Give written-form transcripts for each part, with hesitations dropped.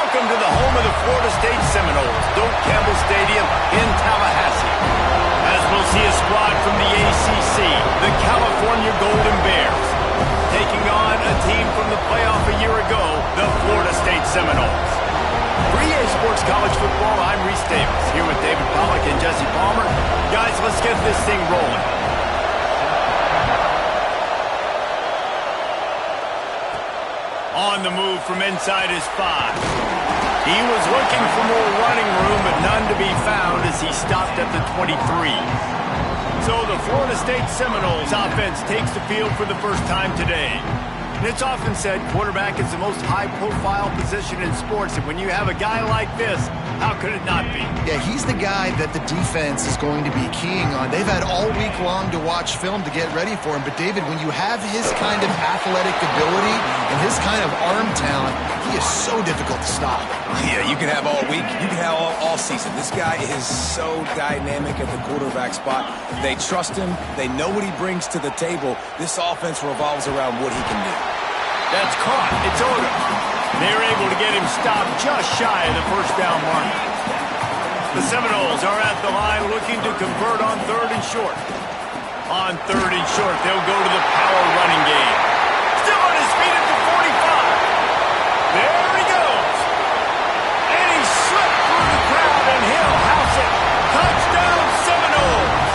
Welcome to the home of the Florida State Seminoles, Doak Campbell Stadium in Tallahassee. As we'll see a squad from the ACC, the California Golden Bears, taking on a team from the playoff a year ago, the Florida State Seminoles. For EA Sports College Football, I'm Reese Davis, here with David Pollack and Jesse Palmer. Guys, let's get this thing rolling. On the move from inside his 5. He was looking for more running room, but none to be found as he stopped at the 23. So the Florida State Seminoles offense takes the field for the first time today. And it's often said quarterback is the most high-profile position in sports, and when you have a guy like this, how could it not be? Yeah, he's the guy that the defense is going to be keying on. They've had all week long to watch film to get ready for him. But, David, when you have his kind of athletic ability and his kind of arm talent, he is so difficult to stop. Yeah, you can have all week. You can have all season. This guy is so dynamic at the quarterback spot. They trust him. They know what he brings to the table. This offense revolves around what he can do. That's caught. It's Odom. They're able to get him stopped just shy of the first down mark. The Seminoles are at the line looking to convert on 3rd and short. On 3rd and short, they'll go to the power running game. Still on his feet at the 45. There he goes. And he slipped through the crowd, and he'll house it. Touchdown, Seminoles.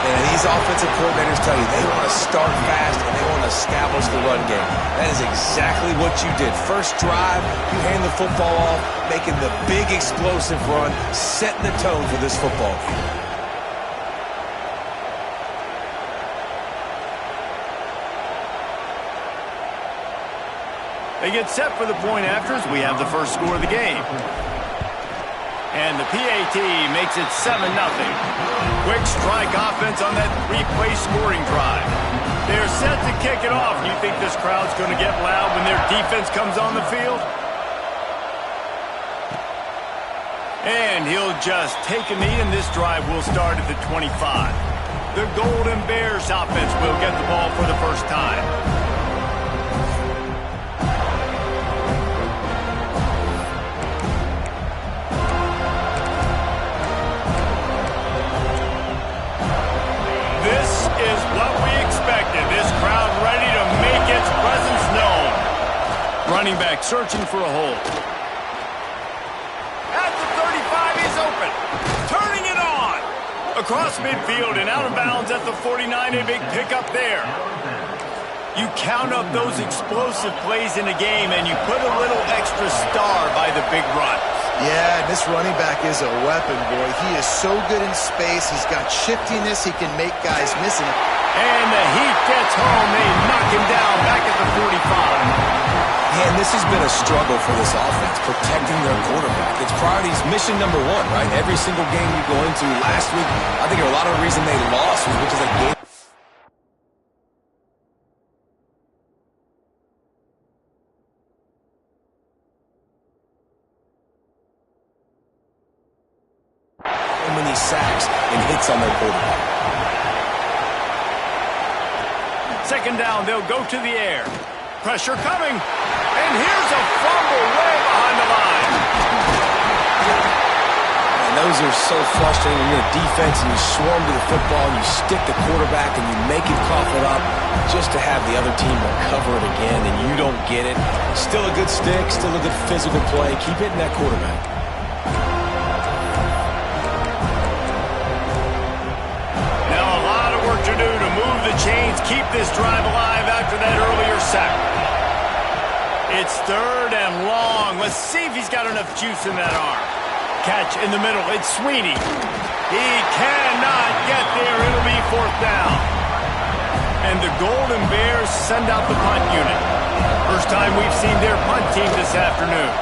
And these offensive coordinators tell you they want to start fast and they want to establish the run game. That is exactly what you did. First drive, you hand the football off, making the big explosive run, setting the tone for this football game. They get set for the point afters. We have the first score of the game. And the PAT makes it 7-0. Quick strike offense on that 3-play scoring drive. They're set to kick it off. You think this crowd's going to get loud when their defense comes on the field? And he'll just take a knee, and this drive will start at the 25. The Golden Bears offense will get the ball for the first time. What we expected. This crowd ready to make its presence known. Running back searching for a hole. At the 35, he's open. Turning it on. Across midfield and out of bounds at the 49. A big pickup there. You count up those explosive plays in a game and you put a little extra star by the big run. Yeah, this running back is a weapon, boy. He is so good in space. He's got shiftiness. He can make guys miss him. And the heat gets home. They knock him down back at the 45. Yeah, and this has been a struggle for this offense, protecting their quarterback. It's priorities mission number 1, right? Every single game you go into last week, I think a lot of the reason they lost was because they gave many sacks and hits on their quarterback. Second down, they'll go to the air. Pressure coming. And here's a fumble way behind the line. And those are so frustrating when you're a defense and you swarm to the football and you stick the quarterback and you make him cough it up just to have the other team recover it again and you don't get it. Still a good stick, still a good physical play. Keep hitting that quarterback. To do to move the chains, keep this drive alive after that earlier sack. It's 3rd and long. Let's see if he's got enough juice in that arm. Catch in the middle. It's Sweeney. He cannot get there. It'll be 4th down. And the Golden Bears send out the punt unit. First time we've seen their punt team this afternoon.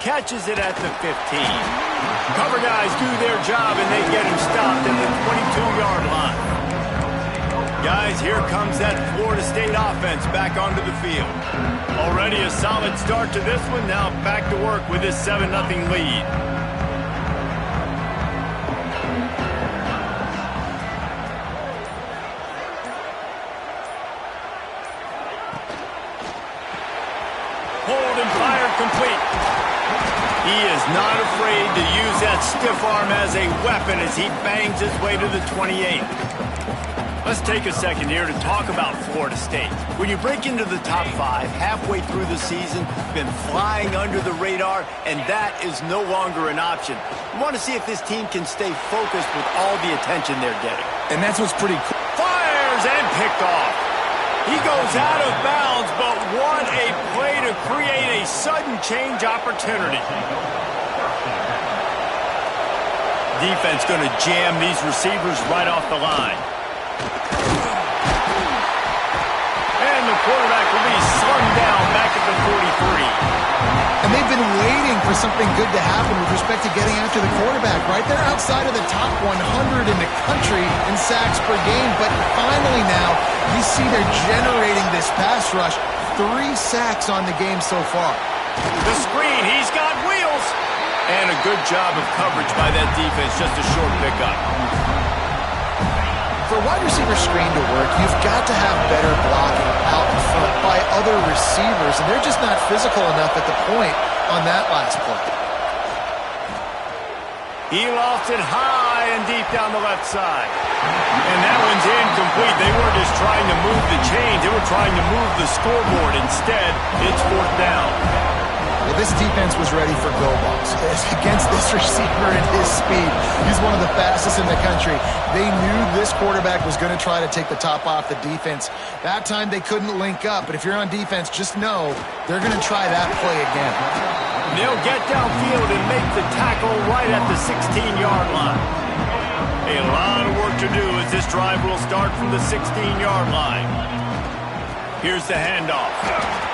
Catches it at the 15. Cover guys do their job, and they get him stopped at the 22-yard line. Guys, here comes that Florida State offense back onto the field. Already a solid start to this one. Now back to work with this 7-0 lead. complete. He is not afraid to use that stiff arm as a weapon as he bangs his way to the 28. Let's take a second here to talk about Florida State. When you break into the top 5 halfway through the season, been flying under the radar, and that is no longer an option. You want to see if this team can stay focused with all the attention they're getting. And that's what's pretty cool. Fires and picked off. He goes out of bounds, but what a play to create a sudden change opportunity. Defense going to jam these receivers right off the line. And the quarterback will be slung down back at the 43. And they've been waiting for something good to happen with respect to getting after the quarterback, right? They're outside of the top 100 in the country in sacks per game, but finally now you see they're generating this pass rush. 3 sacks on the game so far. The screen, he's got wheels. And a good job of coverage by that defense, just a short pickup. For a wide receiver screen to work, you've got to have better blocking out in front by other receivers, and they're just not physical enough at the point on that last play. He lofts it high and deep down the left side. And that one's incomplete. They weren't just trying to move the chains, they were trying to move the scoreboard. Instead, it's 4th down. Well, this defense was ready for go balls. Against this receiver and his speed, he's one of the fastest in the country. They knew this quarterback was going to try to take the top off the defense. That time they couldn't link up, but if you're on defense, just know they're going to try that play again. They'll get downfield and make the tackle right at the 16-yard line. A lot of work to do as this drive will start from the 16-yard line. Here's the handoff.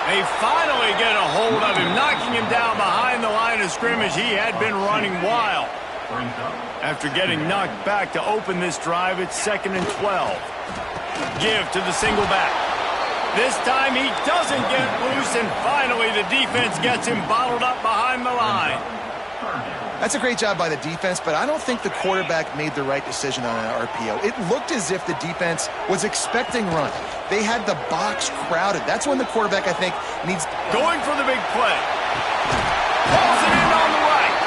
They finally get a hold of him, knocking him down behind the line of scrimmage. He had been running wild. After getting knocked back to open this drive, it's 2nd and 12. Give to the single back. This time he doesn't get loose, and finally the defense gets him bottled up behind the line. That's a great job by the defense, but I don't think the quarterback made the right decision on an RPO. It looked as if the defense was expecting run. They had the box crowded. That's when the quarterback, I think, needs... Going for the big play. Pulls it in on the right.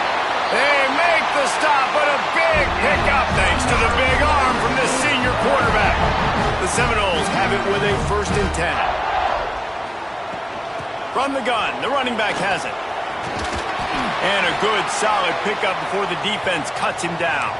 They make the stop, but a big pickup thanks to the big arm from this senior quarterback. The Seminoles have it with a 1st and 10. From the gun, the running back has it. And a good, solid pickup before the defense cuts him down.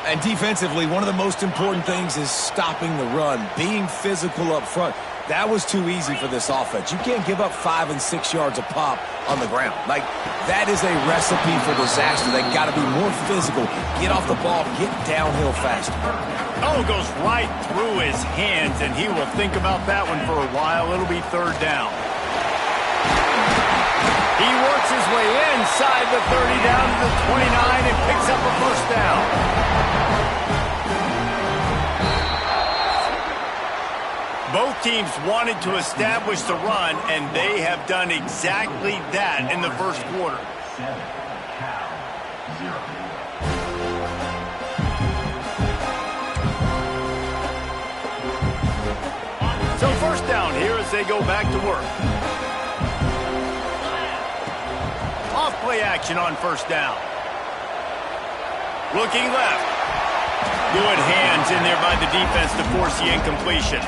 And defensively, one of the most important things is stopping the run, being physical up front. That was too easy for this offense. You can't give up 5 and 6 yards a pop on the ground. Like, that is a recipe for disaster. They got to be more physical, get off the ball, get downhill faster. Oh, goes right through his hands, and he will think about that one for a while. It'll be 3rd down. He works his way inside the 30 down to the 29 and picks up a 1st down. Both teams wanted to establish the run, and they have done exactly that in the 1st quarter. So 1st down here as they go back to work. Off-play action on 1st down. Looking left. Good hands in there by the defense to force the incompletion.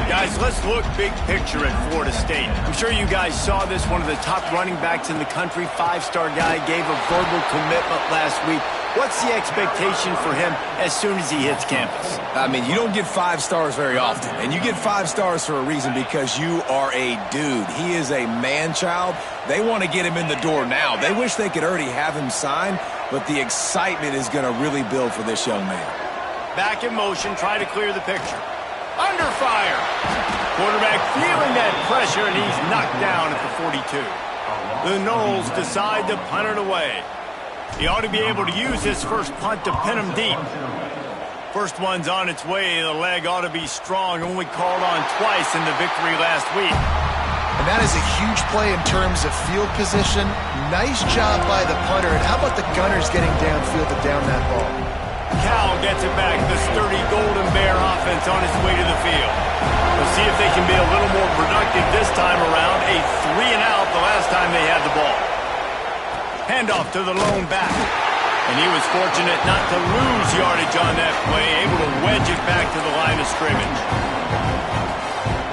Guys, let's look big picture at Florida State. I'm sure you guys saw this. One of the top running backs in the country, 5-star guy, gave a verbal commitment last week. What's the expectation for him as soon as he hits campus? I mean, you don't get 5 stars very often, and you get 5 stars for a reason, because you are a dude. He is a man-child. They want to get him in the door now. They wish they could already have him signed, but the excitement is going to really build for this young man. Back in motion, try to clear the picture. Under fire. Quarterback feeling that pressure, and he's knocked down at the 42. The Noles decide to punt it away. He ought to be able to use his first punt to pin him deep. First one's on its way. The leg ought to be strong. Only called on twice in the victory last week. And that is a huge play in terms of field position. Nice job by the punter. And how about the gunners getting downfield to down that ball? Cal gets it back. The sturdy Golden Bear offense on its way to the field. We'll see if they can be a little more productive this time around. A 3-and-out the last time they had the ball. Handoff to the lone back. And he was fortunate not to lose yardage on that play, able to wedge it back to the line of scrimmage.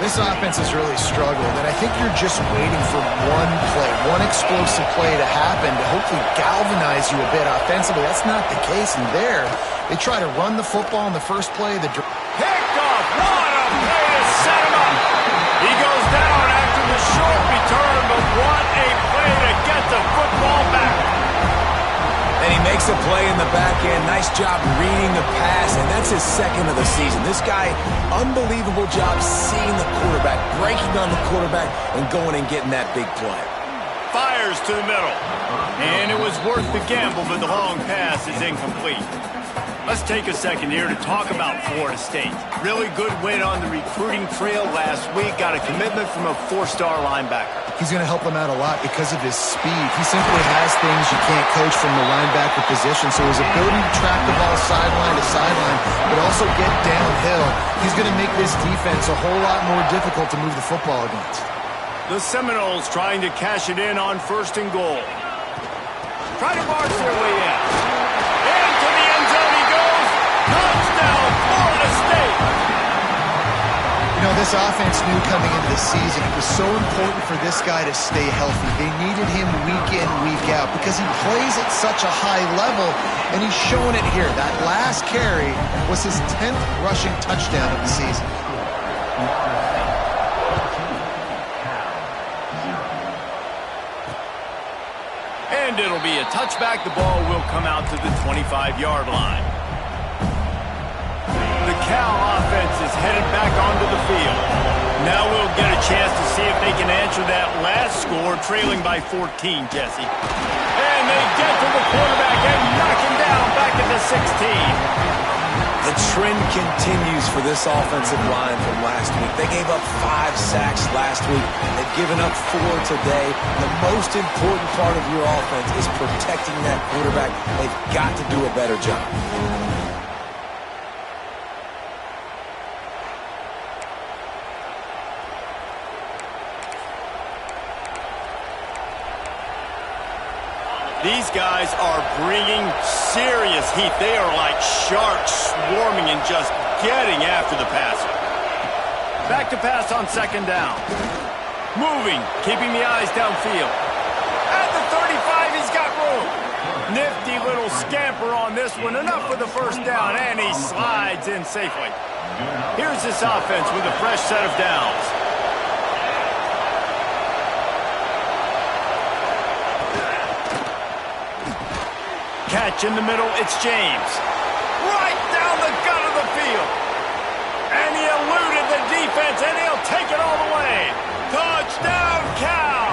This offense has really struggled, and I think you're just waiting for one play, one explosive play to happen to hopefully galvanize you a bit offensively. That's not the case, and there, they try to run the football in the first play. Picked off! What a play to set him up! He goes down after the short return, but what a play to get the football back! And he makes a play in the back end. Nice job reading the pass, and that's his second of the season. This guy, unbelievable job seeing the quarterback, breaking on the quarterback, and going and getting that big play. Fires to the middle. And it was worth the gamble, but the long pass is incomplete. Let's take a second here to talk about Florida State. Really good win on the recruiting trail last week. Got a commitment from a 4-star linebacker. He's going to help them out a lot because of his speed. He simply has things you can't coach from the linebacker position. So his ability to track the ball sideline to sideline, but also get downhill, he's going to make this defense a whole lot more difficult to move the football against. The Seminoles trying to cash it in on 1st and goal. Try to march their way in. Into the end zone he goes. Touchdown, Florida State. You know, this offense knew coming into the season it was so important for this guy to stay healthy. They needed him week in, week out because he plays at such a high level, and he's showing it here. That last carry was his 10th rushing touchdown of the season. And it'll be a touchback. The ball will come out to the 25-yard line. The Cal offense is headed back onto the field. Now we'll get a chance to see if they can answer that last score, trailing by 14, Jesse. And they get to the quarterback and knock him down back at the 16. The trend continues for this offensive line from last week. They gave up 5 sacks last week. They've given up 4 today. The most important part of your offense is protecting that quarterback. They've got to do a better job. These guys are bringing serious heat. They are like sharks swarming and just getting after the passer. Back to pass on 2nd down. Moving, keeping the eyes downfield. At the 35, he's got room. Nifty little scamper on this one. Enough for the 1st down, and he slides in safely. Here's this offense with a fresh set of downs. Catch in the middle, it's James. Right down the gut of the field. And he eluded the defense, and he'll take it all the way. Touchdown, Cal!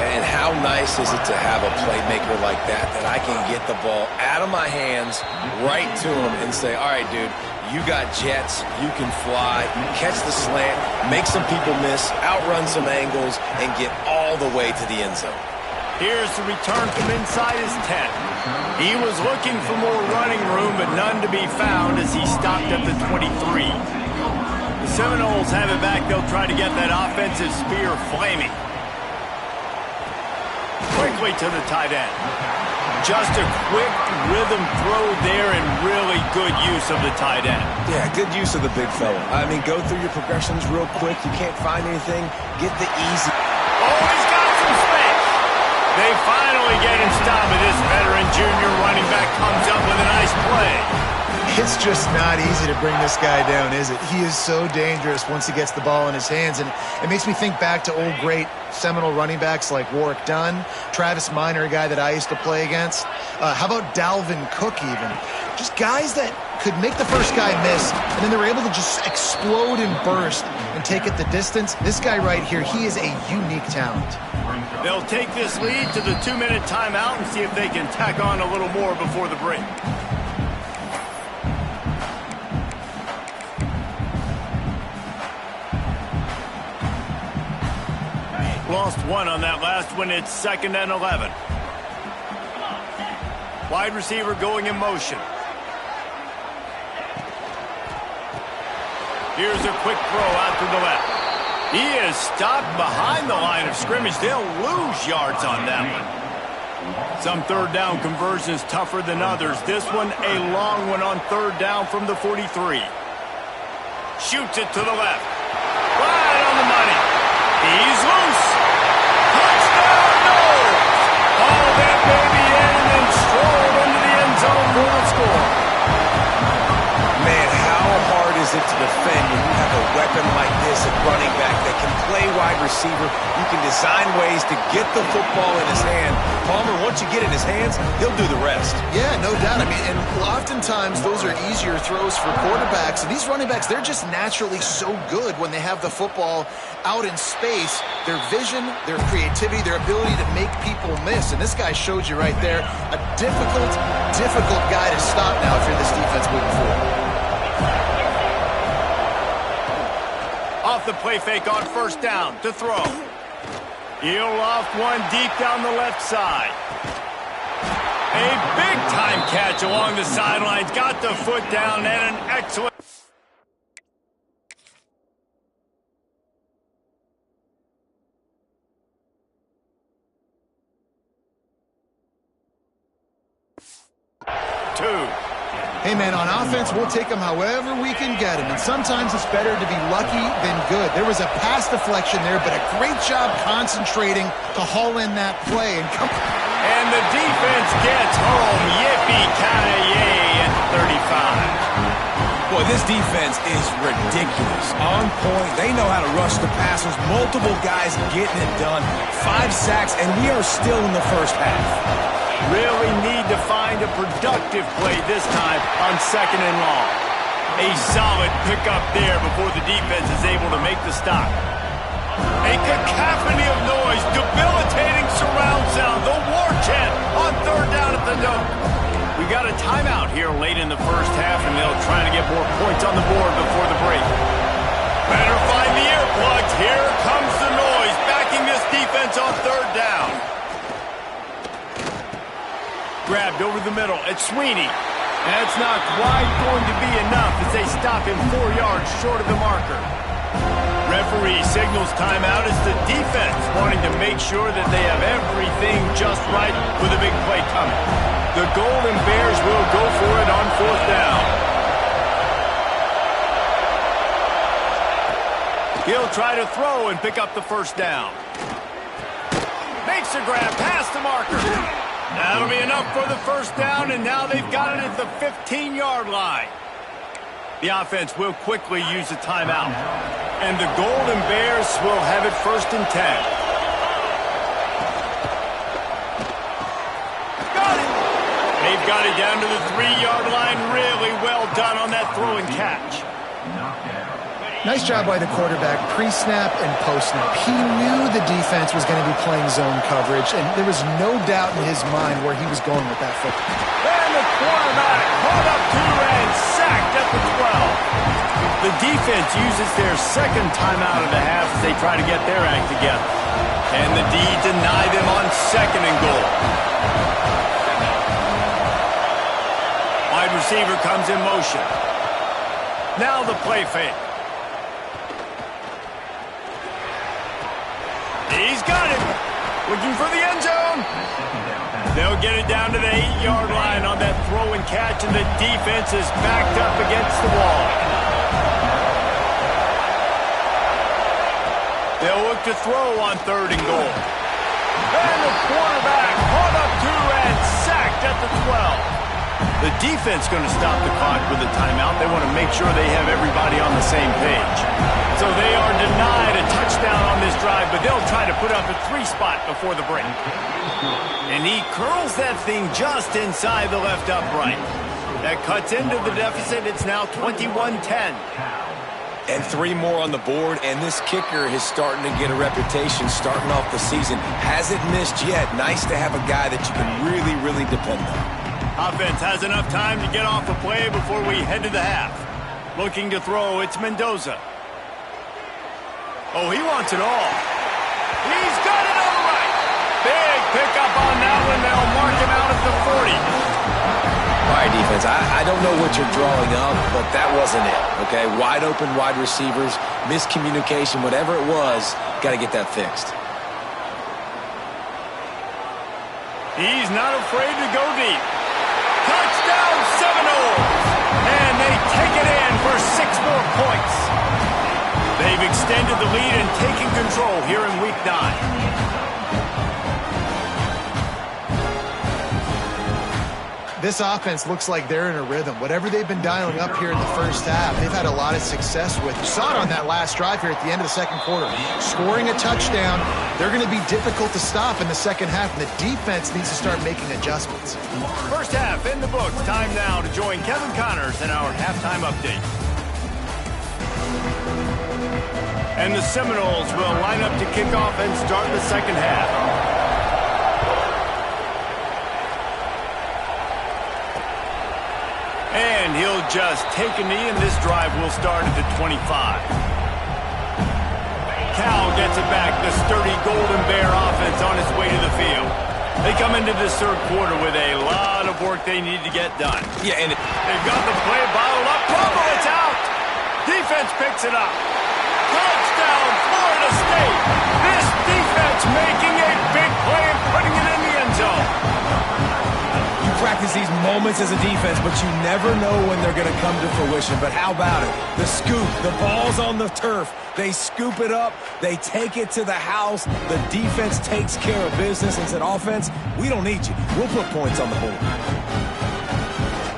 And how nice is it to have a playmaker like that I can get the ball out of my hands, right to him, and say, all right, dude, you got jets, you can fly, you catch the slant, make some people miss, outrun some angles, and get all the way to the end zone. Here's the return from inside his 10. He was looking for more running room, but none to be found as he stopped at the 23. The Seminoles have it back. They'll try to get that offensive spear flaming. Quickly to the tight end. Just a quick rhythm throw there and really good use of the tight end. Yeah, good use of the big fella. I mean, go through your progressions real quick. You can't find anything. Get the easy. Oh, he's got some space. They finally get him stopped, but this veteran junior running back comes up with a nice play. It's just not easy to bring this guy down, is it? He is so dangerous once he gets the ball in his hands, and it makes me think back to old great Seminole running backs like Warwick Dunn, Travis Minor, a guy that I used to play against. How about Dalvin Cook even? Just guys that could make the first guy miss, and then they were able to just explode and burst and take it the distance. This guy right here, he is a unique talent. They'll take this lead to the 2-minute timeout and see if they can tack on a little more before the break. Lost one on that last one. It's 2nd and 11. Wide receiver going in motion. Here's a quick throw out to the left. He is stopped behind the line of scrimmage. They'll lose yards on that one. Some third down conversions tougher than others. This one a long one on third down from the 43. Shoots it to the left. Right on the money. He's loose. Touchdown, no! Oh, that baby in and strolled into the end zone for the score. Man, how hard is it to defend when you have a weapon like this at running back that can play wide receiver? You can design ways to get the football in his hand. Palmer, once you get it in his hands, he'll do the rest. Yeah, no doubt. I mean, and oftentimes those are easier throws for quarterbacks. And these running backs, they're just naturally so good when they have the football out in space. Their vision, their creativity, their ability to make people miss. And this guy showed you right there, a difficult guy to stop now if you're this defense moving forward. Off the play fake on first down to throw. He'll loft one deep down the left side. A big-time catch along the sidelines. Got the foot down and an excellent... Hey, man, on offense, we'll take them however we can get them. And sometimes it's better to be lucky than good. There was a pass deflection there, but a great job concentrating to haul in that play. And the defense gets home. Yippee-ki-yay at 35. Boy, this defense is ridiculous. On point. They know how to rush the passers. Multiple guys getting it done. 5 sacks, and we are still in the first half. Really need to find a productive play this time on second and long. A solid pickup there before the defense is able to make the stop. A cacophony of noise, debilitating surround sound, the war chant on third down at the note. We got a timeout here late in the first half, and they'll try to get more points on the board before the break. Better find the earplugs. Here comes the noise, backing this defense on third down. Grabbed over the middle. It's Sweeney. That's not quite going to be enough as they stop him 4 yards short of the marker. Referee signals timeout as the defense wanting to make sure that they have everything just right with a big play coming. The Golden Bears will go for it on fourth down. He'll try to throw and pick up the first down. Makes a grab past the marker. That'll be enough for the first down, and now they've got it at the 15-yard line. The offense will quickly use a timeout, and the Golden Bears will have it first and 10. Got it! They've got it down to the 3-yard line. Really well done on that throw and catch. Nice job by the quarterback, pre-snap and post-snap. He knew the defense was going to be playing zone coverage, and there was no doubt in his mind where he was going with that football. And the quarterback caught up to and sacked at the 12. The defense uses their second timeout of the half as they try to get their act together. And the D deny them on second and goal. Wide receiver comes in motion. Now the play fake. He's got it. Looking for the end zone. They'll get it down to the 8-yard line on that throw and catch, and the defense is backed up against the wall. They'll look to throw on third and goal. And the quarterback caught up to and sacked at the 12. The defense going to stop the clock with a timeout. They want to make sure they have everybody on the same page. So they are denied a touchdown on this drive, but they'll try to put up a 3 spot before the break. And he curls that thing just inside the left upright. That cuts into the deficit. It's now 21-10. And 3 more on the board, and this kicker is starting to get a reputation starting off the season. Hasn't missed yet. Nice to have a guy that you can really, really depend on. Offense has enough time to get off the play before we head to the half. Looking to throw, it's Mendoza. Oh, he wants it all. He's got it on the right. Big pickup on that one. They'll mark him out at the 40. All right, defense, I don't know what you're drawing up, but that wasn't it, okay? Wide open wide receivers, miscommunication, whatever it was, got to get that fixed. He's not afraid to go deep. Touchdown Seminoles! And they take it in for 6 more points. They've extended the lead and taken control here in Week 9. This offense looks like they're in a rhythm. Whatever they've been dialing up here in the first half, they've had a lot of success with. You saw it on that last drive here at the end of the second quarter. Scoring a touchdown, they're going to be difficult to stop in the second half, and the defense needs to start making adjustments. First half in the books. Time now to join Kevin Connors in our halftime update. And the Seminoles will line up to kick off and start the second half. And he'll just take a knee, and this drive will start at the 25. Cal gets it back. The sturdy Golden Bear offense on its way to the field. They come into this third quarter with a lot of work they need to get done. Yeah, and they've got the play bottled up. Crumble, it's out. Defense picks it up. Touchdown, Florida State. This defense making a big play and putting it in the end zone. Practice these moments as a defense, but you never know when they're going to come to fruition. But how about it? The scoop, the ball's on the turf. They scoop it up. They take it to the house. The defense takes care of business and said, offense, we don't need you. We'll put points on the board.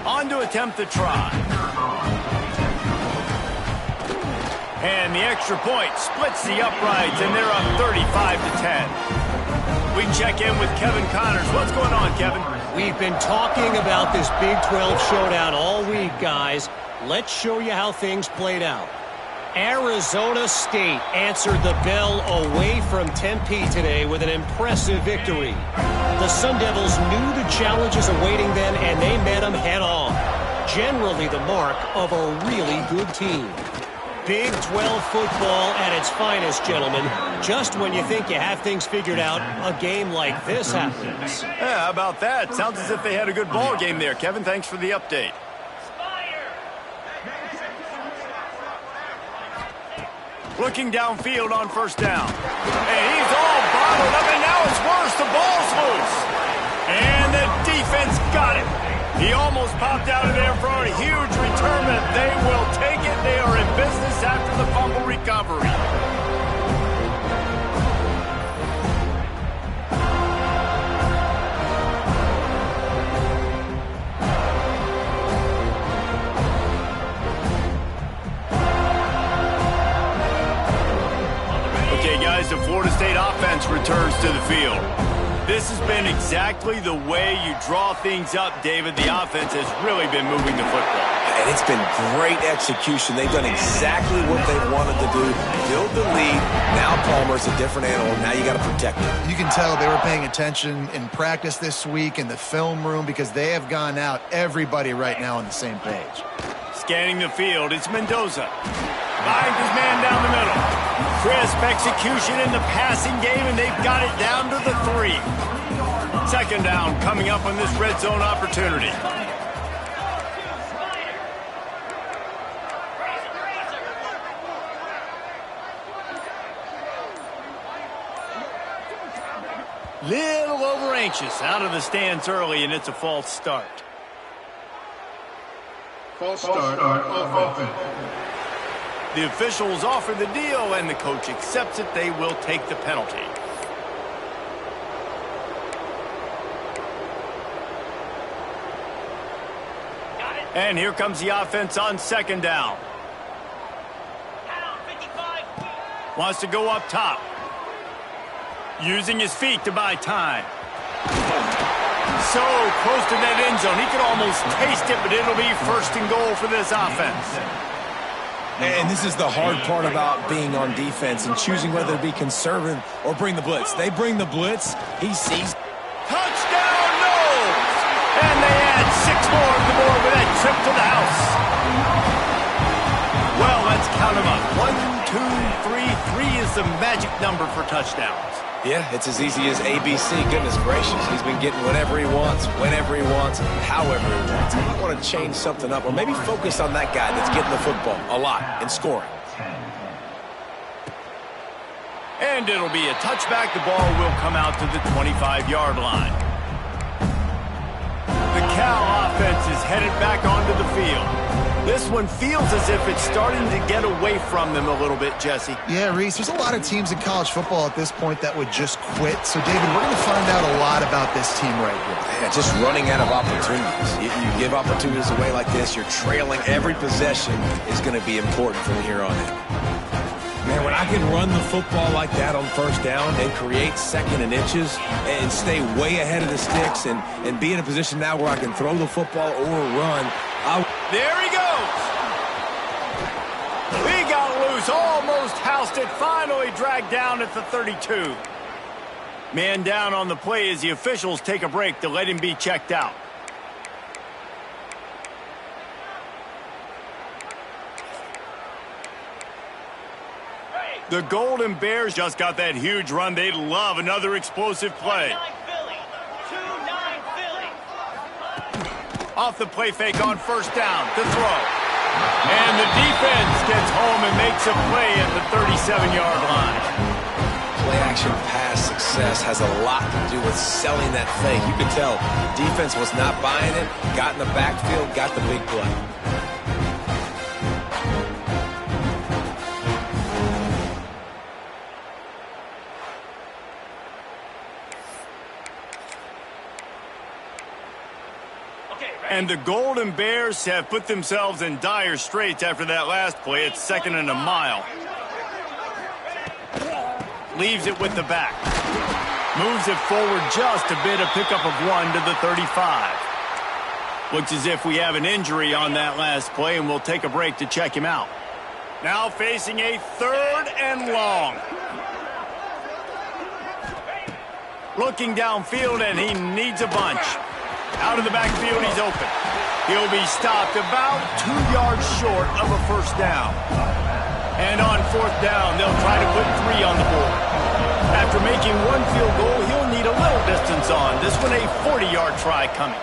On to attempt the try. And the extra point splits the uprights, and they're up 35-10. We check in with Kevin Connors. What's going on, Kevin? We've been talking about this Big 12 showdown all week, guys. Let's show you how things played out. Arizona State answered the bell away from Tempe today with an impressive victory. The Sun Devils knew the challenges awaiting them, and they met them head-on. Generally the mark of a really good team. Big 12 football at its finest, gentlemen. Just when you think you have things figured out, a game like this happens. Yeah, how about that? Sounds as if they had a good ball game there, Kevin. Thanks for the update. Looking downfield on first down. And he's all bottled up, and now it's worse. The ball's loose. And the defense got it. He almost popped out of there for a huge return, but they will take it. They are in business after the fumble recovery. Okay, guys, the Florida State offense returns to the field. This has been exactly the way you draw things up, David. The offense has really been moving the football. And it's been great execution. They've done exactly what they wanted to do. Build the lead. Now Palmer's a different animal. Now you got to protect him. You can tell they were paying attention in practice this week in the film room because they have gone out, everybody right now on the same page. Scanning the field, it's Mendoza. Finds his man down the middle. Crisp execution in the passing game, and they've got it down to the 3. Second down coming up on this red zone opportunity. Little over anxious out of the stands early, and it's a false start. False start on offense. The officials offer the deal, and the coach accepts it. They will take the penalty. And here comes the offense on second down. Wants to go up top. Using his feet to buy time. So close to that end zone. He could almost taste it, but it'll be first and goal for this offense. And this is the hard part about being on defense and choosing whether to be conservative or bring the blitz. They bring the blitz. He sees. Touchdown, Knowles! And they add 6 more to the board with that trip to the house. Well, let's count them up. 1, 2, 3. 3 is the magic number for touchdowns. Yeah, it's as easy as ABC. Goodness gracious. He's been getting whatever he wants, whenever he wants, however he wants. And you want to change something up or maybe focus on that guy that's getting the football a lot and scoring. And it'll be a touchback. The ball will come out to the 25-yard line. The Cal offense is headed back onto the field. This one feels as if it's starting to get away from them a little bit, Jesse. Yeah, Reese, there's a lot of teams in college football at this point that would just quit. So, David, we're going to find out a lot about this team right here. Yeah, just running out of opportunities. You give opportunities away like this, you're trailing every possession is going to be important from here on in. Man, when I can run the football like that on first down and create second and inches and stay way ahead of the sticks and be in a position now where I can throw the football or run. There he goes. He got loose, almost housed it, finally dragged down at the 32. Man down on the play as the officials take a break to let him be checked out. The Golden Bears just got that huge run. They'd love another explosive play. Off the play fake on first down to throw. And the defense gets home and makes a play at the 37-yard line. Play action pass success has a lot to do with selling that fake. You could tell defense was not buying it, got in the backfield, got the big play. And the Golden Bears have put themselves in dire straits after that last play. It's 2nd and a mile. Leaves it with the back. Moves it forward just a bit, a pickup of 1 to the 35. Looks as if we have an injury on that last play, and we'll take a break to check him out. Now facing a 3rd and long. Looking downfield, and he needs a bunch. Out of the backfield, he's open. He'll be stopped about 2 yards short of a first down. And on 4th down, they'll try to put 3 on the board. After making 1 field goal, he'll need a little distance on. This one a 40-yard try coming.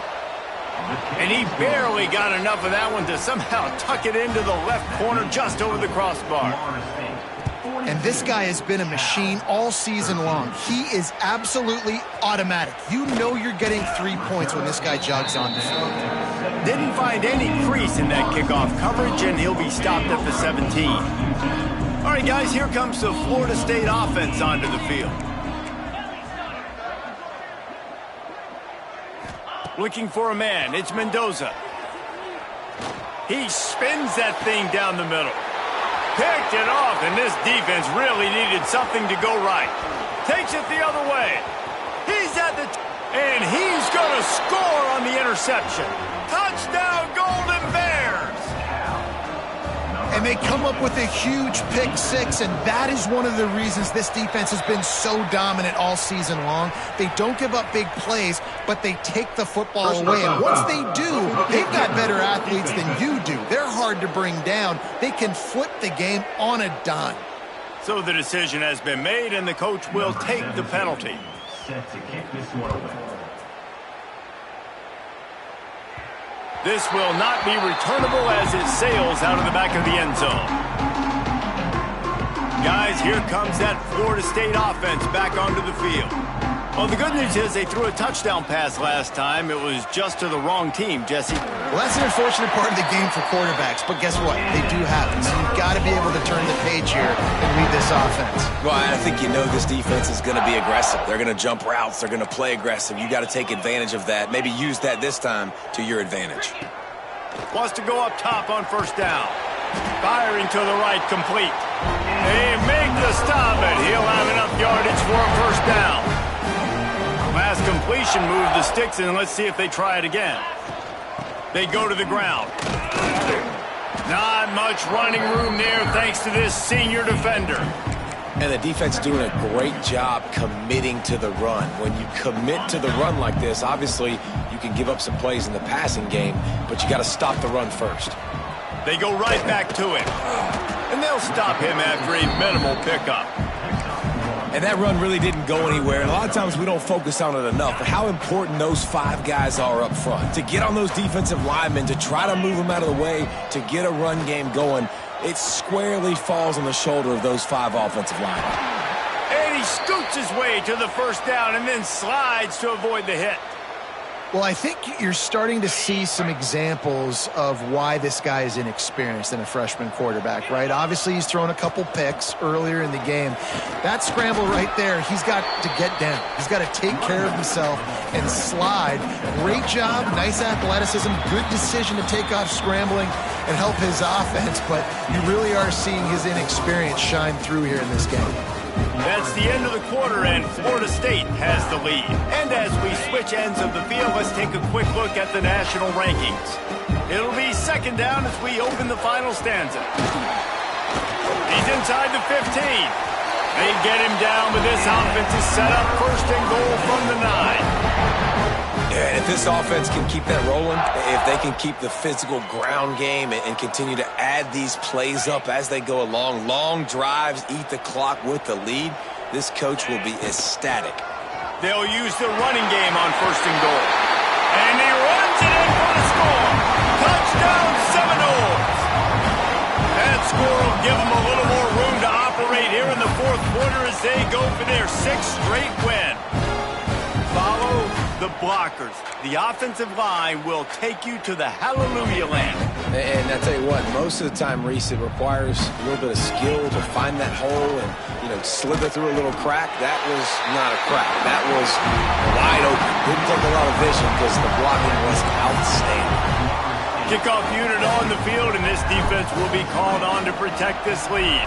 And he barely got enough of that one to somehow tuck it into the left corner just over the crossbar. And this guy has been a machine all season long. He is absolutely automatic. You know you're getting 3 points when this guy jogs on the field. Didn't find any crease in that kickoff coverage, and he'll be stopped at the 17. All right, guys, here comes the Florida State offense onto the field. Looking for a man. It's Mendoza. He spins that thing down the middle. Picked it off, and this defense really needed something to go right. Takes it the other way. He's at the... and he's going to score on the interception. Touchdown, Golden Bears! And they come up with a huge pick 6, and that is one of the reasons this defense has been so dominant all season long. They don't give up big plays, but they take the football away. And once they do, they've got better athletes than you do. They're hard to bring down. They can flip the game on a dime. So the decision has been made, and the coach will take the penalty. Set to kick this one away. This will not be returnable as it sails out of the back of the end zone. Guys, here comes that Florida State offense back onto the field. Well, the good news is they threw a touchdown pass last time. It was just to the wrong team, Jesse. Well, that's an unfortunate part of the game for quarterbacks, but guess what? They do have it. So you've got to be able to turn the page here and lead this offense. Well, I think you know this defense is going to be aggressive. They're going to jump routes. They're going to play aggressive. You got to take advantage of that. Maybe use that this time to your advantage. Wants to go up top on first down. Firing to the right, complete. They make the stop, and he'll have enough yardage for a first down. Last completion moved the sticks, and let's see if they try it again. They go to the ground. Not much running room there thanks to this senior defender. And the defense doing a great job committing to the run. When you commit to the run like this, obviously you can give up some plays in the passing game, but you got to stop the run first. They go right back to him. And they'll stop him after a minimal pickup. And that run really didn't go anywhere. And a lot of times we don't focus on it enough, but how important those 5 guys are up front. To get on those defensive linemen, to try to move them out of the way, to get a run game going, it squarely falls on the shoulder of those 5 offensive linemen. And he scoots his way to the first down and then slides to avoid the hit. Well, I think you're starting to see some examples of why this guy is inexperienced in a freshman quarterback, right? Obviously, he's thrown a couple picks earlier in the game. That scramble right there, he's got to get down. He's got to take care of himself and slide. Great job, nice athleticism, good decision to take off scrambling and help his offense, but you really are seeing his inexperience shine through here in this game. That's the end of the quarter, and Florida State has the lead. And as we switch ends of the field, let's take a quick look at the national rankings. It'll be second down as we open the final stanza. He's inside the 15. They get him down, but this offense is set up first and goal from the 9. Yeah, and if this offense can keep that rolling, if they can keep the physical ground game and continue to add these plays up as they go along, long drives, eat the clock with the lead, this coach will be ecstatic. They'll use the running game on first and goal. And he runs it in for the score. Touchdown, Seminoles. That score will give them a little more room to operate here in the fourth quarter as they go for their 6th straight win. Follow the blockers. The offensive line will take you to the hallelujah land. And I tell you what, most of the time, Reese, it requires a little bit of skill to find that hole and, slither through a little crack. That was not a crack. That was wide open. Didn't take a lot of vision because the blocking was outstanding. Kickoff unit on the field, and this defense will be called on to protect this lead.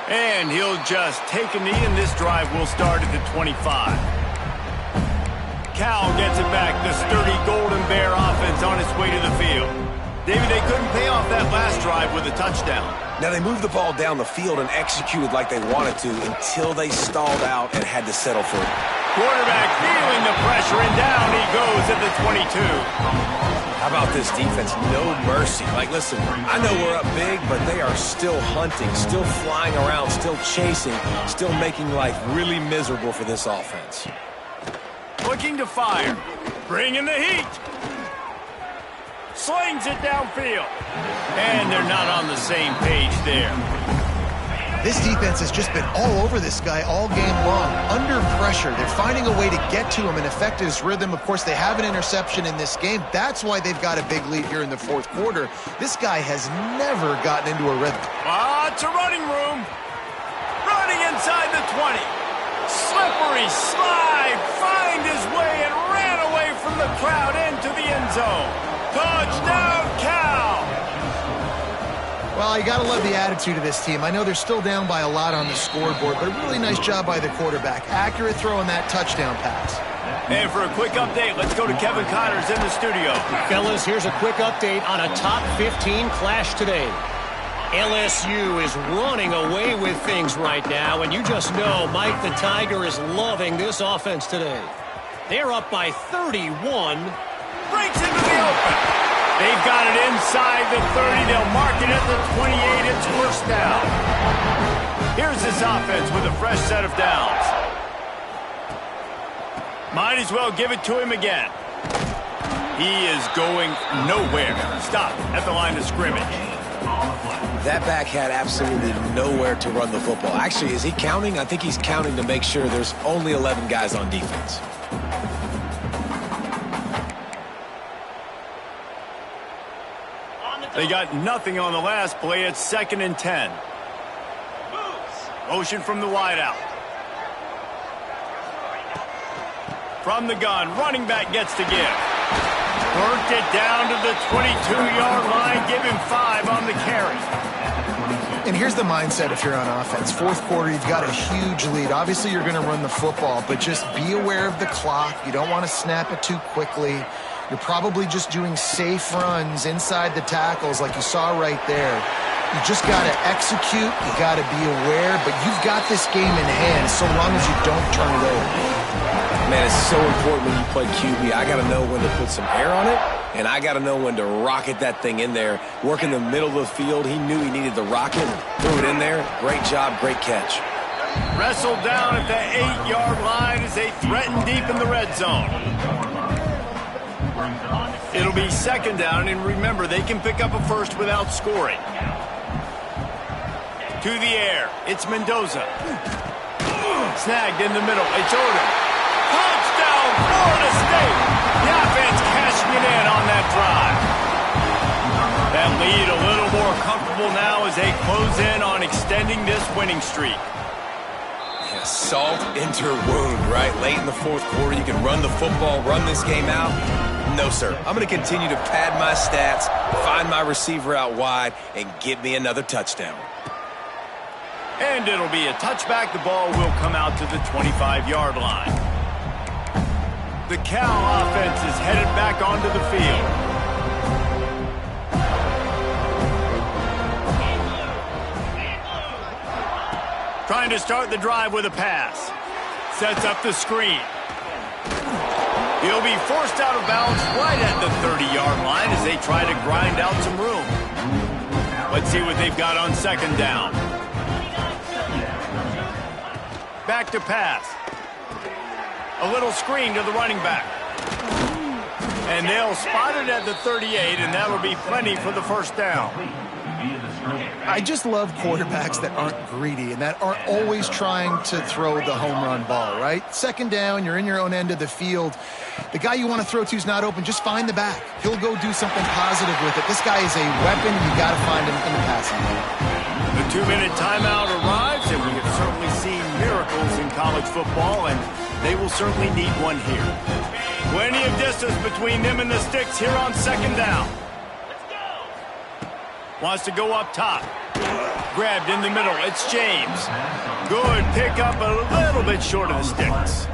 And he'll just take a knee, and this drive will start at the 25. Cal gets it back. The sturdy Golden Bear offense on its way to the field. David, they couldn't pay off that last drive with a touchdown. Now, they moved the ball down the field and executed like they wanted to until they stalled out and had to settle for it. Quarterback feeling the pressure, and down he goes at the 22. How about this defense? No mercy. Listen, I know we're up big, but they are still hunting, still flying around, still chasing, still making life really miserable for this offense. Looking to fire. Bringing the heat. Slings it downfield. And they're not on the same page there. This defense has just been all over this guy all game long, under pressure. They're finding a way to get to him and affect his rhythm. Of course, they have an interception in this game. That's why they've got a big lead here in the fourth quarter. This guy has never gotten into a rhythm. It's a running room. Running inside the 20. Slippery slide. Find his way and ran away from the crowd into the end zone. Touchdown, Cal. Well, you got to love the attitude of this team. I know they're still down by a lot on the scoreboard, but a really nice job by the quarterback. Accurate throw on that touchdown pass. And for a quick update, let's go to Kevin Connors in the studio. Fellas, here's a quick update on a top 15 clash today. LSU is running away with things right now, and you just know Mike the Tiger is loving this offense today. They're up by 31. Breaks into the open. They've got it inside the 30. They'll mark it at the 28. It's first down. Here's this offense with a fresh set of downs. Might as well give it to him again. He is going nowhere. Stop at the line of scrimmage. That back had absolutely nowhere to run the football. Actually, is he counting? I think he's counting to make sure there's only 11 guys on defense. They got nothing on the last play. It's 2nd and 10. Motion from the wideout. From the gun, running back gets to give. Worked it down to the 22-yard line. Give him 5 on the carry. And here's the mindset if you're on offense. Fourth quarter, you've got a huge lead. Obviously, you're going to run the football, but just be aware of the clock. You don't want to snap it too quickly. You're probably just doing safe runs inside the tackles like you saw right there. You just got to execute. You got to be aware, but you've got this game in hand so long as you don't turn it over. Man, it's so important when you play QB. I got to know when to put some air on it And I got to know when to rocket that thing in there. Work in the middle of the field. He knew he needed the rocket. Threw it in there. Great job, great catch. Wrestled down at the 8-yard line as they threaten deep in the red zone. It'll be second down, and remember, they can pick up a first without scoring. To the air, it's Mendoza. Snagged in the middle, it's Odom. Touchdown, Florida State! The offense cashing it in on that drive. That lead a little more comfortable now as they close in on extending this winning streak. Yeah, salt into her wound, right? Late in the fourth quarter, you can run the football, run this game out. No, sir. I'm going to continue to pad my stats, find my receiver out wide, and get me another touchdown. And it'll be a touchback. The ball will come out to the 25-yard line. The Cal offense is headed back onto the field. Trying to start the drive with a pass. Sets up the screen. He'll be forced out of bounds right at the 30-yard line as they try to grind out some room. Let's see what they've got on second down. Back to pass. A little screen to the running back. And they'll spot it at the 38, and that'll be plenty for the first down. I just love quarterbacks that aren't greedy and that aren't always trying to throw the home run ball, right? Second down, you're in your own end of the field. The guy you want to throw to is not open. Just find the back. He'll go do something positive with it. This guy is a weapon. You got to find him in the passing game. The 2-minute timeout arrives, and we have certainly seen miracles in college football, and they will certainly need one here. Plenty of distance between them and the sticks here on second down. Wants to go up top. Grabbed in the middle. It's James. Good pickup, a little bit short of the sticks.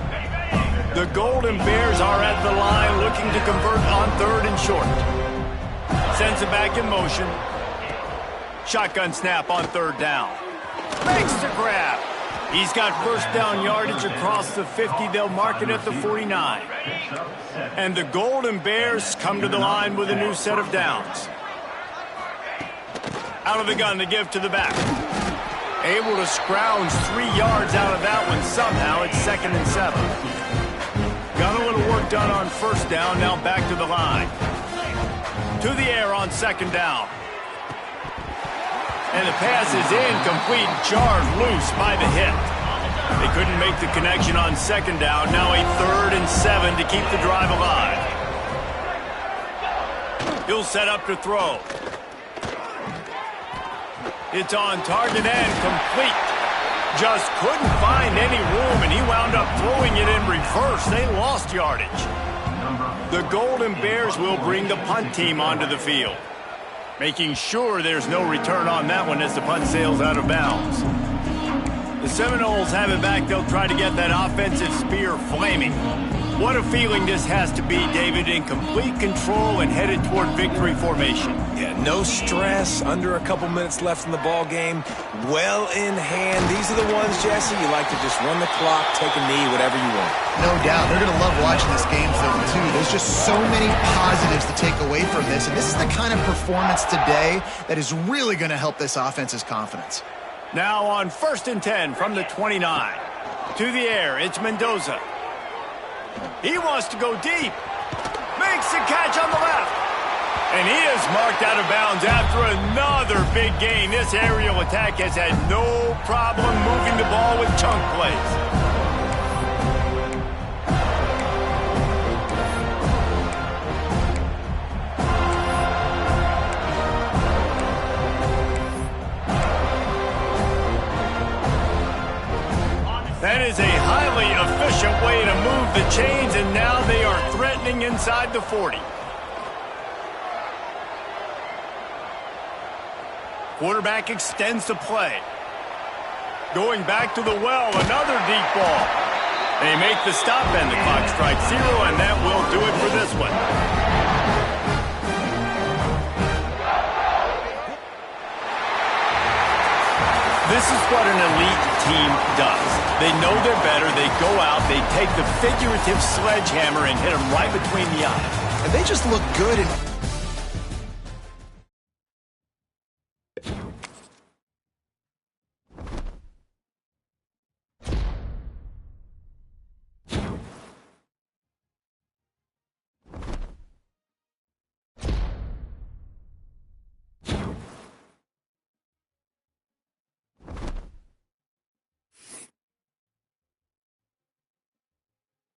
The Golden Bears are at the line looking to convert on third and short. Sends it back in motion. Shotgun snap on third down. Makes the grab. He's got first down yardage across the 50. They'll mark it at the 49. And the Golden Bears come to the line with a new set of downs. Out of the gun to give to the back. Able to scrounge 3 yards out of that one somehow. It's 2nd and 7. Got a little work done on first down. Now back to the line. To the air on second down. And the pass is incomplete, jarred loose by the hit. They couldn't make the connection on second down. Now a 3rd and 7 to keep the drive alive. He'll set up to throw. It's on target and complete. Just couldn't find any room, and he wound up throwing it in reverse. They lost yardage. The Golden Bears will bring the punt team onto the field, making sure there's no return on that one as the punt sails out of bounds. The Seminoles have it back. They'll try to get that offensive spear flaming. What a feeling this has to be, David, in complete control and headed toward victory formation. Yeah, no stress, under a couple minutes left in the ball game, well in hand. These are the ones, Jesse, you like to just run the clock, take a knee, whatever you want. No doubt. They're going to love watching this game film, too. There's just so many positives to take away from this, and this is the kind of performance today that is really going to help this offense's confidence. Now on 1st and 10 from the 29. To the air, it's Mendoza. He wants to go deep. Makes the catch on the left. And he is marked out of bounds after another big gain. This aerial attack has had no problem moving the ball with chunk plays. That is a highly efficient way to move the chains, and now they are threatening inside the 40. Quarterback extends the play. Going back to the well, another deep ball. They make the stop, and the clock strikes 0, and that will do it for this one. This is what an elite team does. They know they're better. They go out. They take the figurative sledgehammer and hit them right between the eyes. And they just look good. And